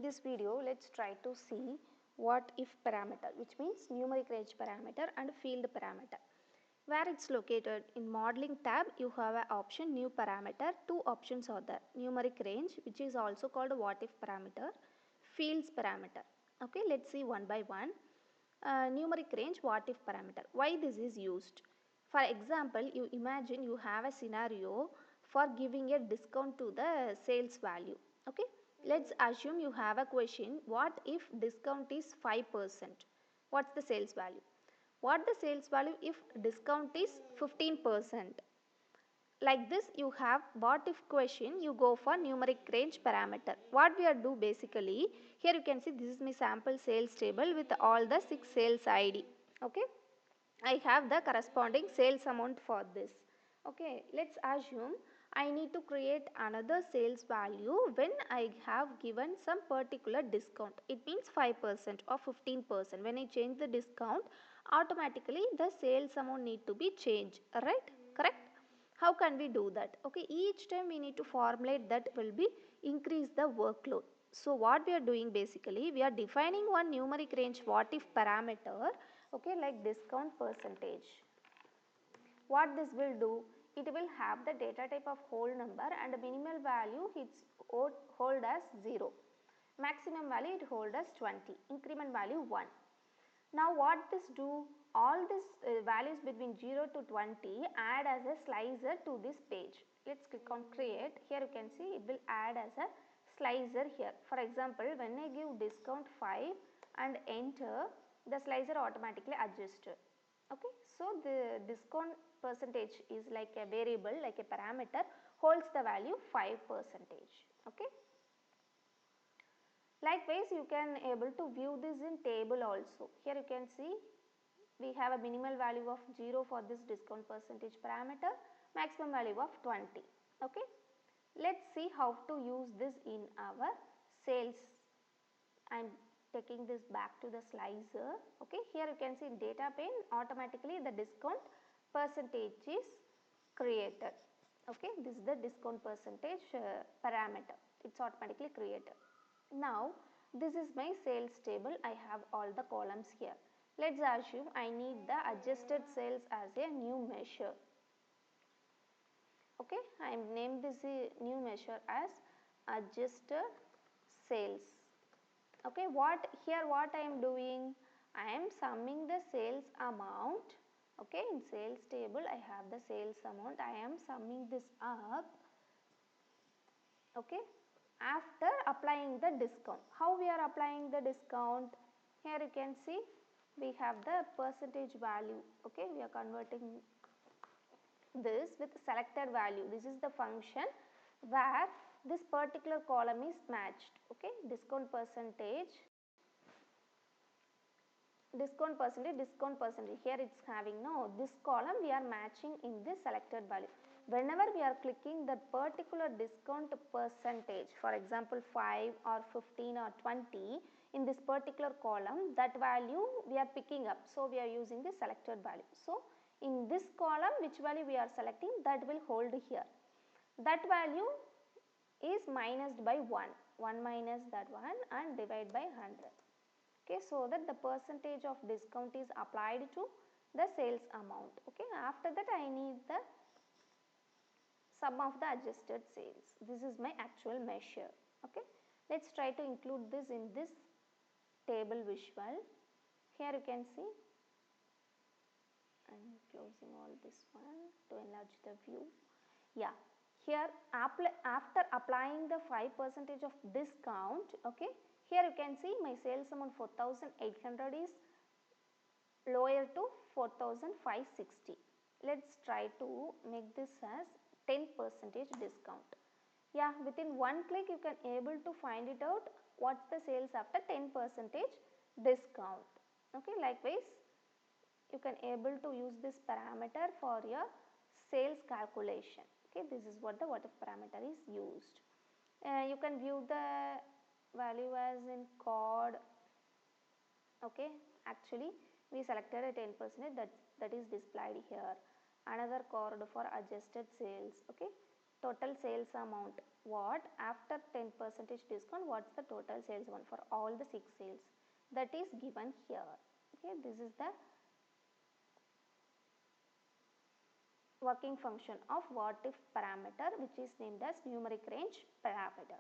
this video, let's try to see what if parameter, which means numeric range parameter and field parameter. Where it's located in modeling tab, you have an option new parameter. Two options are there: numeric range, which is also called what if parameter, fields parameter. Okay, let's see one by one. Numeric range what if parameter. Why this is used? For example, you imagine you have a scenario for giving a discount to the sales value. Okay, let's assume you have a question: what if discount is 5%? What's the sales value? What the sales value if discount is 15%? Like this, you have what if question, you go for numeric range parameter. What we are do basically, here you can see this is my sample sales table with all the 6 sales ID. Okay, I have the corresponding sales amount for this. Okay, let's assume I need to create another sales value when I have given some particular discount. It means 5% or 15%. When I change the discount, automatically the sales amount need to be changed, right? Correct? How can we do that? Okay, each time we need to formulate that will be increase the workload. So what we are doing basically, we are defining one numeric range what if parameter, okay, like discount percentage. What this will do, it will have the data type of whole number and minimal value it's hold as 0. Maximum value it hold as 20, increment value 1. Now what this do, all these values between 0 to 20 add as a slicer to this page. Let's click on create. Here you can see it will add as a slicer here. For example, when I give discount 5 and enter, the slicer automatically adjusted. Okay, so the discount percentage is like a variable, like a parameter, holds the value 5%. Okay. Likewise, you can able to view this in table also. Here you can see we have a minimal value of 0 for this discount percentage parameter, maximum value of 20. Okay. Let's see how to use this in our sales. I am taking this back to the slicer. Okay, here you can see in data pane automatically the discount percentage is created. Okay, this is the discount percentage parameter. It's automatically created. Now this is my sales table. I have all the columns here. Let's assume I need the adjusted sales as a new measure. Okay, I am named this new measure as adjusted sales. Okay, what I am doing, I am summing the sales amount. Okay, in sales table I have the sales amount, I am summing this up. Okay, after applying the discount. How we are applying the discount? Here you can see we have the percentage value. Okay, we are converting this with selected value. This is the function where this particular column is matched. Okay, discount percentage, here it's having no, this column we are matching in this selected value. Whenever we are clicking that particular discount percentage, for example 5 or 15 or 20 in this particular column, that value we are picking up, so we are using the selected value. So in this column which value we are selecting, that will hold here. That value is minused by 1 minus that one and divide by 100. Okay, so that the percentage of discount is applied to the sales amount. Okay, after that I need the sum of the adjusted sales. This is my actual measure. Okay, let's try to include this in this table visual. Here you can see, I'm closing all this one to enlarge the view. Yeah, here after applying the 5% of discount, okay, here you can see my sales amount 4,800 is lower to 4,560. Let's try to make this as 10% discount. Yeah, within one click you can able to find it out what's the sales after 10% discount. Okay, likewise you can able to use this parameter for your sales calculation. Okay, this is what the what if parameter is used. You can view the value as in code. Okay, actually we selected a 10%, that is displayed here. Another code for adjusted sales. Okay, total sales amount what after 10% discount, what's the total sales amount for all the 6 sales, that is given here. Okay, this is the working function of what if parameter, which is named as numeric range parameter.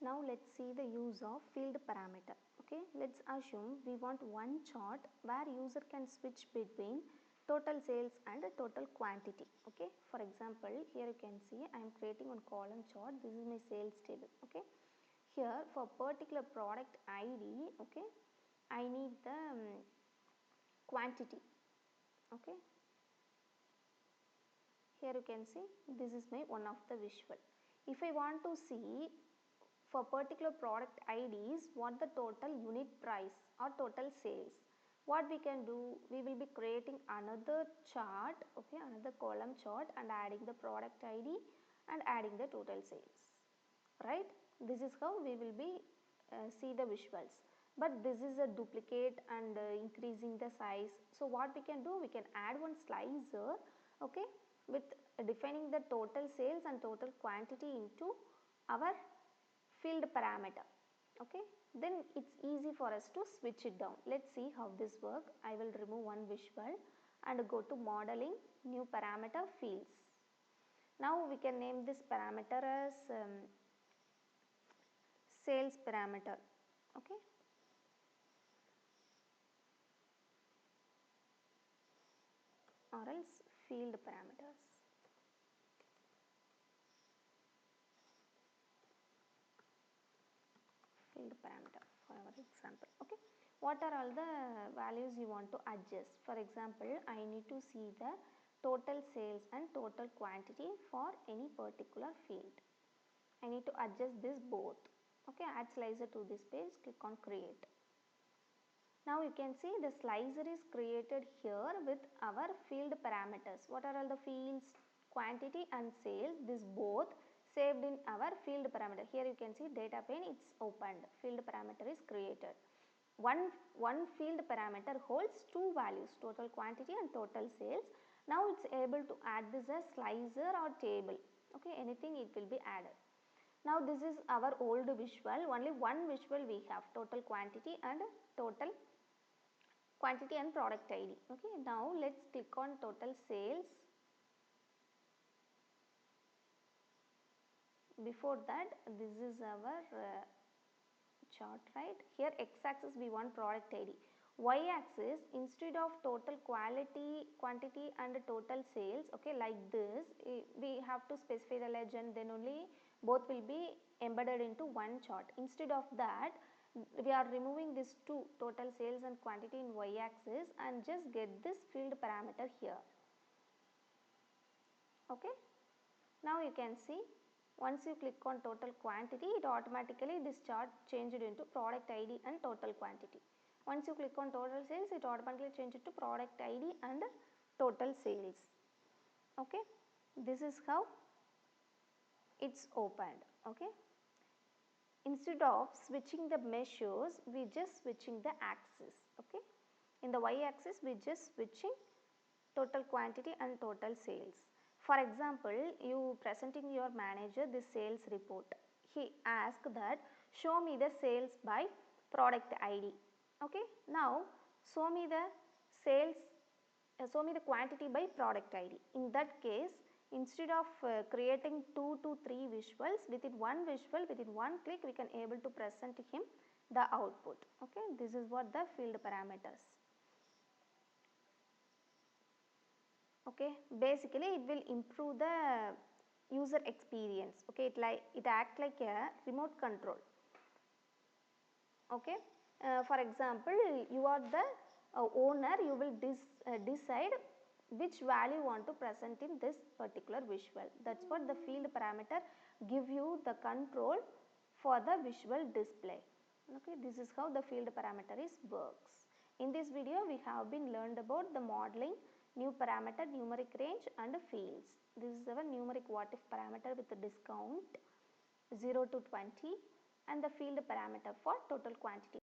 Now let's see the use of field parameter. Okay, let's assume we want one chart where user can switch between total sales and total quantity. Okay, for example, here you can see I am creating one column chart. This is my sales table. Okay, here for particular product ID, okay, I need the quantity. Okay, here you can see this is my one of the visual. If I want to see for particular product IDs what the total unit price or total sales, what we can do, we will be creating another chart, okay, another column chart and adding the product ID and adding the total sales, right. This is how we will be see the visuals, but this is a duplicate and increasing the size. So what we can do, we can add one slicer, okay, with defining the total sales and total quantity into our field parameter. Okay, then it's easy for us to switch it down. Let's see how this works. I will remove one visual and go to modeling, new parameter, fields. Now we can name this parameter as sales parameter. Okay, or else field parameters. Field parameter for our example. Okay, what are all the values you want to adjust? For example, I need to see the total sales and total quantity for any particular field. I need to adjust this both. Okay, add slicer to this page, click on create. Now you can see the slicer is created here with our field parameters. What are all the fields? Quantity and sales, this both saved in our field parameter. Here you can see data pane, it's opened, field parameter is created. One field parameter holds two values, total quantity and total sales. Now it's able to add this as slicer or table. Okay, anything it will be added. Now this is our old visual, only one visual we have, total quantity and total quantity and product ID. Okay, now let's click on total sales. Before that, this is our chart, right. Here x axis we want product ID, y axis instead of total quantity and total sales, okay, like this we have to specify the legend, then only both will be embedded into one chart. Instead of that, we are removing this two, total sales and quantity in y axis, and just get this field parameter here. Okay, now you can see once you click on total quantity, it automatically this chart changed into product ID and total quantity. Once you click on total sales, it automatically changed to product ID and total sales. Okay, this is how it's opened. Okay, instead of switching the measures, we just switching the axis. Okay, in the y axis we just switching total quantity and total sales. For example, you presenting your manager this sales report. He asked that show me the sales by product ID. Okay, now show me the sales, show me the quantity by product ID. In that case, instead of creating 2 to 3 visuals, within one visual, within one click, we can able to present him the output. Okay, this is what the field parameters. Okay, basically it will improve the user experience. Okay, it act like a remote control. Okay, for example, you are the owner, you will decide which value you want to present in this particular visual. That's what the field parameter give you the control for the visual display. Okay, this is how the field parameter is works. In this video, we have been learned about the modeling, new parameter, numeric range and fields. This is our numeric what if parameter with the discount 0 to 20 and the field parameter for total quantity.